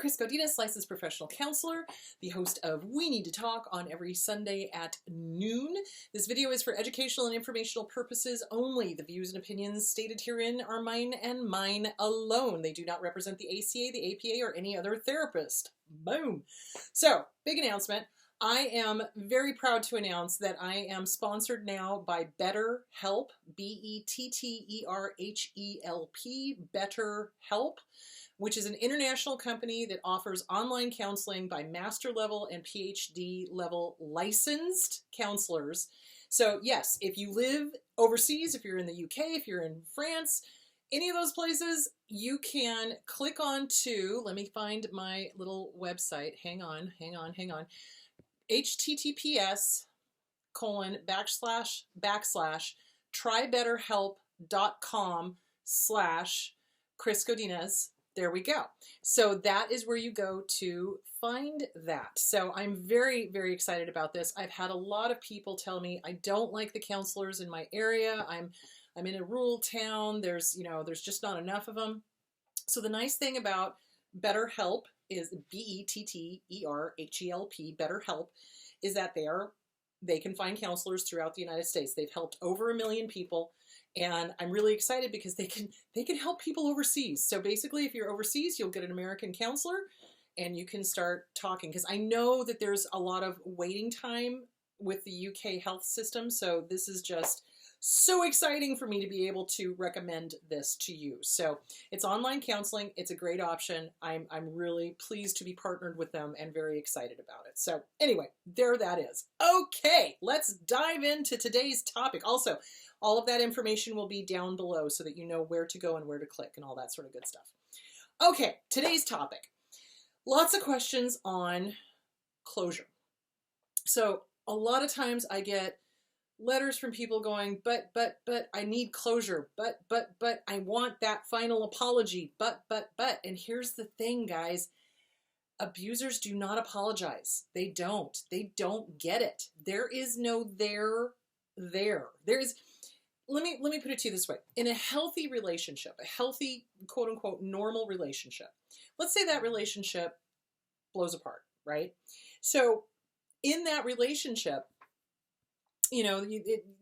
Chris Godinez, licensed professional counselor, the host of We Need to Talk on every Sunday at noon. This video is for educational and informational purposes only. The views and opinions stated herein are mine and mine alone. They do not represent the ACA, the APA, or any other therapist. Boom. So, big announcement. I am very proud to announce that I am sponsored now by BetterHelp, BetterHelp, BetterHelp, which is an international company that offers online counseling by master level and PhD level licensed counselors. So yes, if you live overseas, if you're in the UK, if you're in France, any of those places, you can click on to, let me find my little website. Hang on. https://trybetterhelp.com/Chris Godinez. There we go. So that is where you go to find that. So I'm very, very excited about this. I've had a lot of people tell me I don't like the counselors in my area. I'm in a rural town. There's just not enough of them. So the nice thing about BetterHelp is BetterHelp, BetterHelp, is that they can find counselors throughout the United States. They've helped over 1 million people, and I'm really excited because they can help people overseas. So basically, if you're overseas, you'll get an American counselor, and you can start talking. Because I know that there's a lot of waiting time with the UK health system, so this is just so exciting for me to be able to recommend this to you. So it's online counseling. It's a great option. I'm really pleased to be partnered with them and very excited about it. So anyway, there that is. Okay, let's dive into today's topic. Also, all of that information will be down below so that you know where to go and where to click and all that sort of good stuff. Okay, today's topic. Lots of questions on closure. So a lot of times I get letters from people going, but I need closure, but I want that final apology, but, and here's the thing, guys, abusers do not apologize. They don't get it. There is no there. There is, let me put it to you this way. In a healthy relationship, a healthy, quote unquote, normal relationship, let's say that relationship blows apart, right? So in that relationship,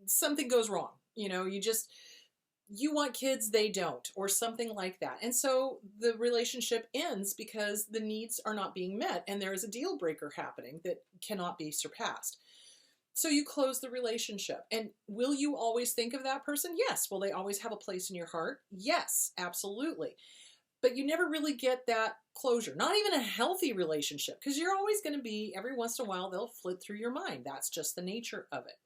something goes wrong. You want kids, they don't, or something like that. And so the relationship ends because the needs are not being met and there is a deal breaker happening that cannot be surpassed. So you close the relationship. And will you always think of that person? Yes. Will they always have a place in your heart? Yes, absolutely. But you never really get that closure. Not even a healthy relationship, because you're always going to be, every once in a while, they'll flit through your mind. That's just the nature of it.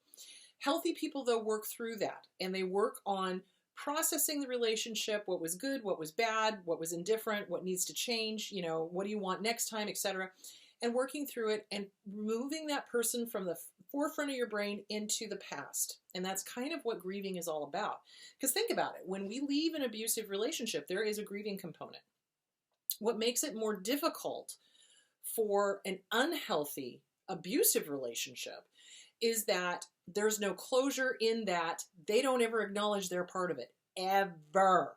Healthy people, though, work through that, and they work on processing the relationship, what was good, what was bad, what was indifferent, what needs to change, what do you want next time, etc., and working through it and removing that person from the forefront of your brain into the past. And that's kind of what grieving is all about. Because think about it. When we leave an abusive relationship, there is a grieving component. What makes it more difficult for an unhealthy, abusive relationship is that there's no closure, in that they don't ever acknowledge they're part of it. Ever.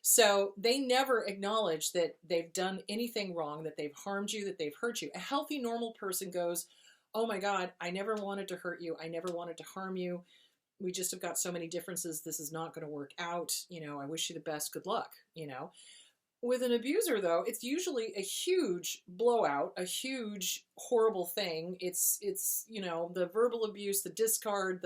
So they never acknowledge that they've done anything wrong, that they've harmed you, that they've hurt you. A healthy, normal person goes, oh my God, I never wanted to hurt you. I never wanted to harm you. We just have got so many differences. This is not going to work out. I wish you the best. Good luck. With an abuser, though, it's usually a huge blowout, a huge horrible thing. It's the verbal abuse, the discard,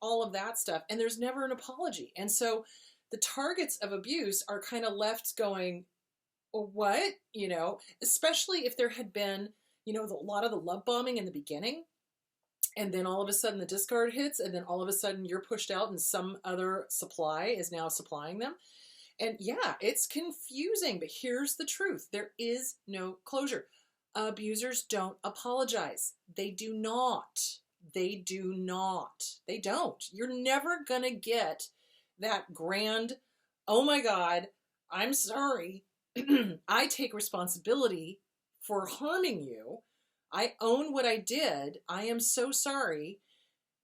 all of that stuff, and there's never an apology. And so the targets of abuse are kind of left going, what? Especially if there had been, a lot of the love bombing in the beginning, and then all of a sudden the discard hits, and then all of a sudden you're pushed out and some other supply is now supplying them. And yeah, it's confusing, but here's the truth. There is no closure. Abusers don't apologize. They do not. They don't. You're never going to get that grand, oh my God, I'm sorry. I take responsibility for harming you. I own what I did. I am so sorry.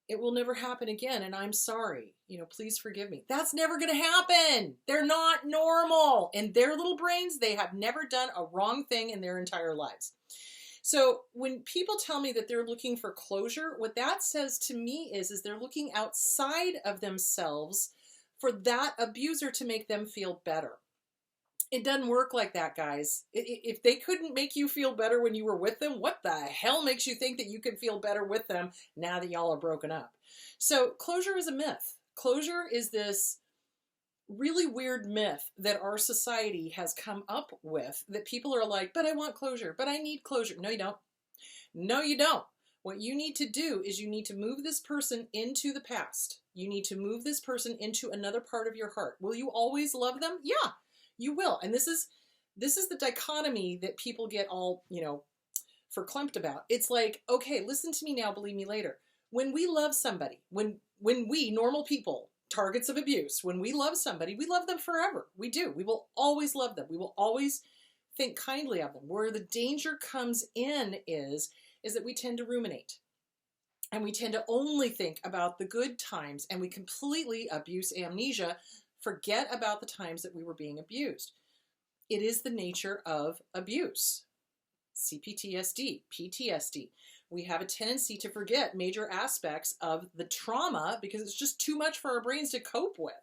It will never happen again, and I'm sorry. You know, please forgive me. That's never going to happen. They're not normal. In their little brains, they have never done a wrong thing in their entire lives. So when people tell me that they're looking for closure, what that says to me is they're looking outside of themselves for that abuser to make them feel better. It doesn't work like that, guys. If they couldn't make you feel better when you were with them, what the hell makes you think that you can feel better with them now that y'all are broken up? So closure is a myth. Closure is this really weird myth that our society has come up with, that people are like, but I want closure, but I need closure. No, you don't. No, you don't. What you need to do is you need to move this person into the past. You need to move this person into another part of your heart. Will you always love them? Yeah, you will. And this is the dichotomy that people get all, verklempt about. It's like, okay, listen to me now, believe me later. When we love somebody, when we, normal people, targets of abuse, when we love somebody, we love them forever. We do. We will always love them. We will always think kindly of them. Where the danger comes in is that we tend to ruminate. And we tend to only think about the good times, and we completely, abuse amnesia, forget about the times that we were being abused. It is the nature of abuse. CPTSD, PTSD. We have a tendency to forget major aspects of the trauma because it's just too much for our brains to cope with.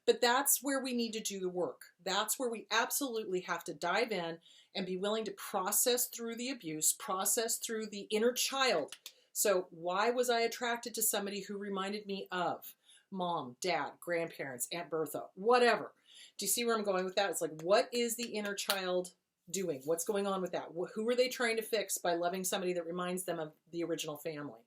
But that's where we need to do the work. That's where we absolutely have to dive in and be willing to process through the abuse, process through the inner child. So why was I attracted to somebody who reminded me of mom, dad, grandparents, Aunt Bertha, whatever? Do you see where I'm going with that? It's like, what is the inner child doing? What's going on with that? Who are they trying to fix by loving somebody that reminds them of the original family?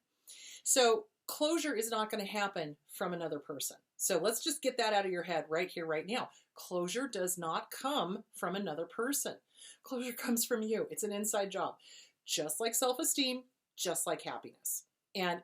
So closure is not going to happen from another person. So let's just get that out of your head right here, right now. Closure does not come from another person. Closure comes from you. It's an inside job. Just like self-esteem, just like happiness. And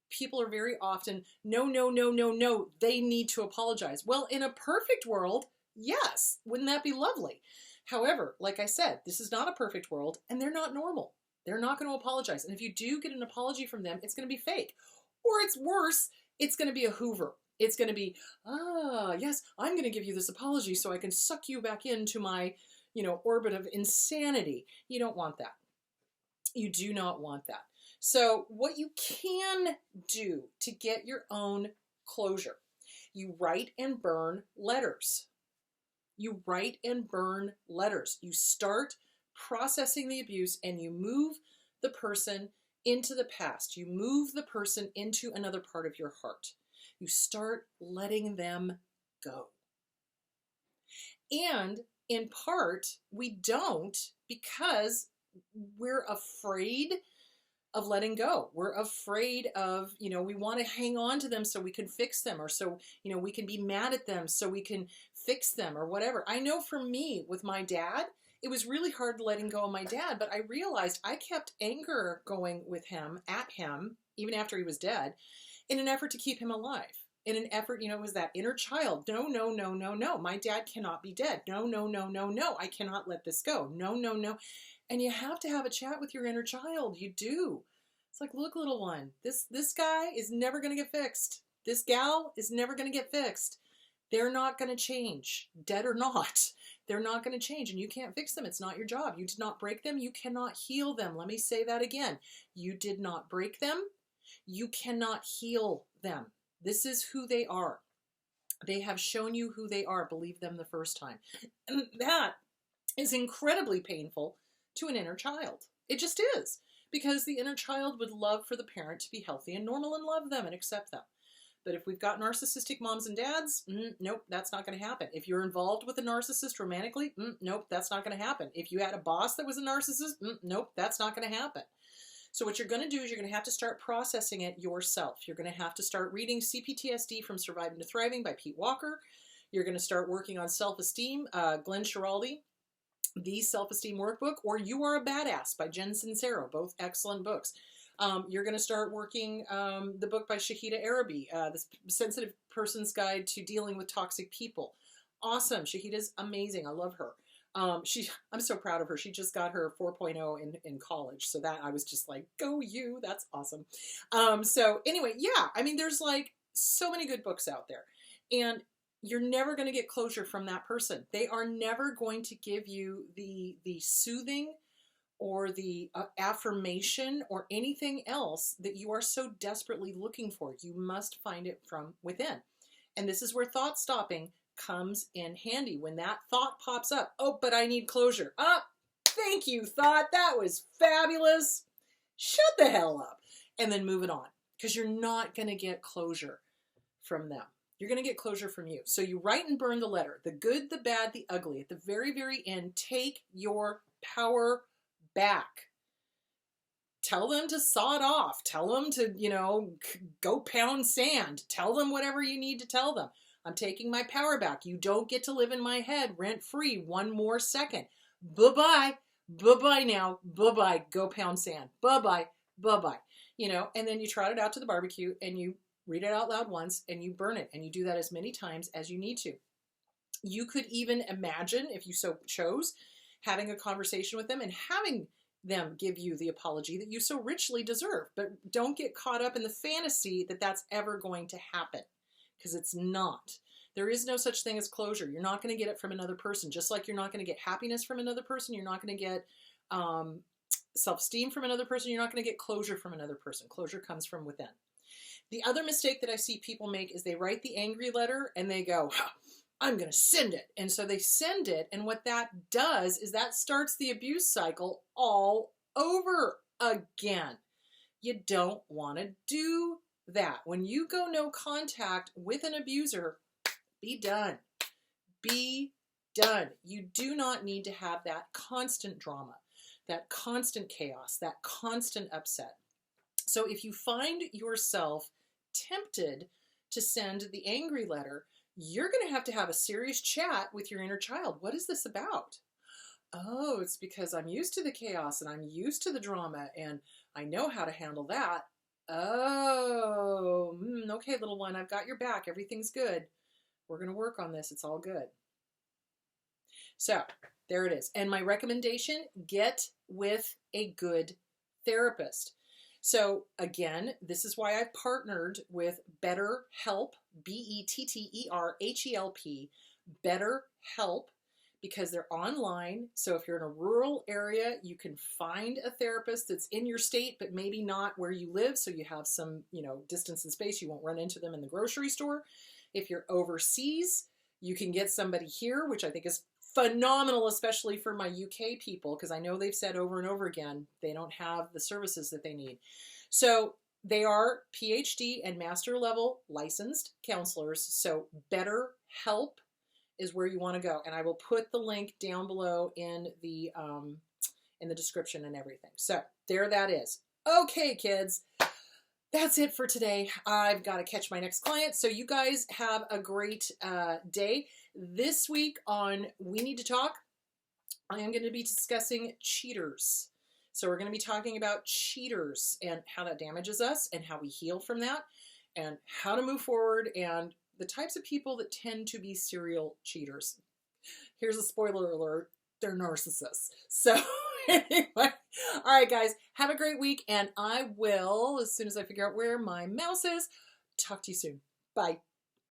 people are very often, no, they need to apologize. Well, in a perfect world, yes. Wouldn't that be lovely? However, like I said, this is not a perfect world, and they're not normal. They're not going to apologize. And if you do get an apology from them, it's going to be fake. Or it's worse, it's going to be a Hoover. It's going to be, yes, I'm going to give you this apology so I can suck you back into my, orbit of insanity. You don't want that. You do not want that. So what you can do to get your own closure, you write and burn letters. You write and burn letters. You start processing the abuse and you move the person into the past. You move the person into another part of your heart. You start letting them go. And in part, we don't because we're afraid of letting go. We're afraid of, we want to hang on to them so we can fix them, or so, we can be mad at them so we can fix them or whatever. I know for me with my dad, it was really hard letting go of my dad, but I realized I kept anger going with him, at him, even after he was dead, in an effort to keep him alive. In an effort, it was that inner child. No. My dad cannot be dead. No. I cannot let this go. No. And you have to have a chat with your inner child. You do. It's like, look, little one, this guy is never going to get fixed. This gal is never going to get fixed. They're not going to change, dead or not. They're not going to change, and you can't fix them. It's not your job. You did not break them. You cannot heal them. Let me say that again. You did not break them. You cannot heal them. This is who they are. They have shown you who they are. Believe them the first time. And that is incredibly painful to an inner child. It just is. Because the inner child would love for the parent to be healthy and normal and love them and accept them. But if we've got narcissistic moms and dads, nope, that's not going to happen. If you're involved with a narcissist romantically, nope, that's not going to happen. If you had a boss that was a narcissist, nope, that's not going to happen. So what you're going to do is you're going to have to start processing it yourself. You're going to have to start reading CPTSD from Surviving to Thriving by Pete Walker. You're going to start working on self-esteem, Glenn Schiraldi, The Self-Esteem Workbook, or You Are a Badass by Jen Sincero, both excellent books. You're going to start working the book by Shahida Arabi, The Sensitive Person's Guide to Dealing with Toxic People. Awesome. Shahida's amazing. I love her. I'm so proud of her. She just got her 4.0 in college. So that I was just like, go you, that's awesome. So anyway, yeah, I mean, there's like so many good books out there, and you're never going to get closure from that person. They are never going to give you the soothing or the affirmation or anything else that you are so desperately looking for. You must find it from within. And this is where thought stopping comes in handy. When that thought pops up, oh, but I need closure. Thank you, thought. That was fabulous. Shut the hell up. And then move it on, because you're not going to get closure from them. You're going to get closure from you. So you write and burn the letter, the good, the bad, the ugly. At the very, very end, take your power back. Tell them to saw it off. Tell them to, go pound sand. Tell them whatever you need to tell them. I'm taking my power back. You don't get to live in my head rent free one more second. Bye-bye. Bye-bye now. Bye-bye. Go pound sand. Bye-bye. Bye-bye. And then you trot it out to the barbecue and you read it out loud once and you burn it. And you do that as many times as you need to. You could even imagine, if you so chose, having a conversation with them and having them give you the apology that you so richly deserve. But don't get caught up in the fantasy that that's ever going to happen, because it's not. There is no such thing as closure. You're not going to get it from another person. Just like you're not going to get happiness from another person, you're not going to get self-esteem from another person, you're not going to get closure from another person. Closure comes from within. The other mistake that I see people make is they write the angry letter and they go, I'm going to send it. And so they send it. And what that does is that starts the abuse cycle all over again. You don't want to do that. When you go no contact with an abuser, be done. Be done. You do not need to have that constant drama, that constant chaos, that constant upset. So if you find yourself tempted to send the angry letter, you're going to have a serious chat with your inner child. What is this about? Oh, it's because I'm used to the chaos and I'm used to the drama and I know how to handle that. Oh, okay, little one, I've got your back. Everything's good. We're going to work on this. It's all good. So there it is. And my recommendation, get with a good therapist. So again, this is why I've partnered with BetterHelp, BetterHelp, BetterHelp, because they're online. So if you're in a rural area, you can find a therapist that's in your state, but maybe not where you live. So you have some, distance and space. You won't run into them in the grocery store. If you're overseas, you can get somebody here, which I think is phenomenal, especially for my UK people, because I know they've said over and over again, they don't have the services that they need. So they are PhD and master level licensed counselors. So BetterHelp is where you want to go. And I will put the link down below in the description and everything. So there that is. Okay, kids. That's it for today. I've got to catch my next client. So you guys have a great day. This week on We Need to Talk, I am going to be discussing cheaters. So we're going to be talking about cheaters and how that damages us and how we heal from that and how to move forward and the types of people that tend to be serial cheaters. Here's a spoiler alert. They're narcissists. So anyway, all right, guys, have a great week. And I will, as soon as I figure out where my mouse is, talk to you soon. Bye.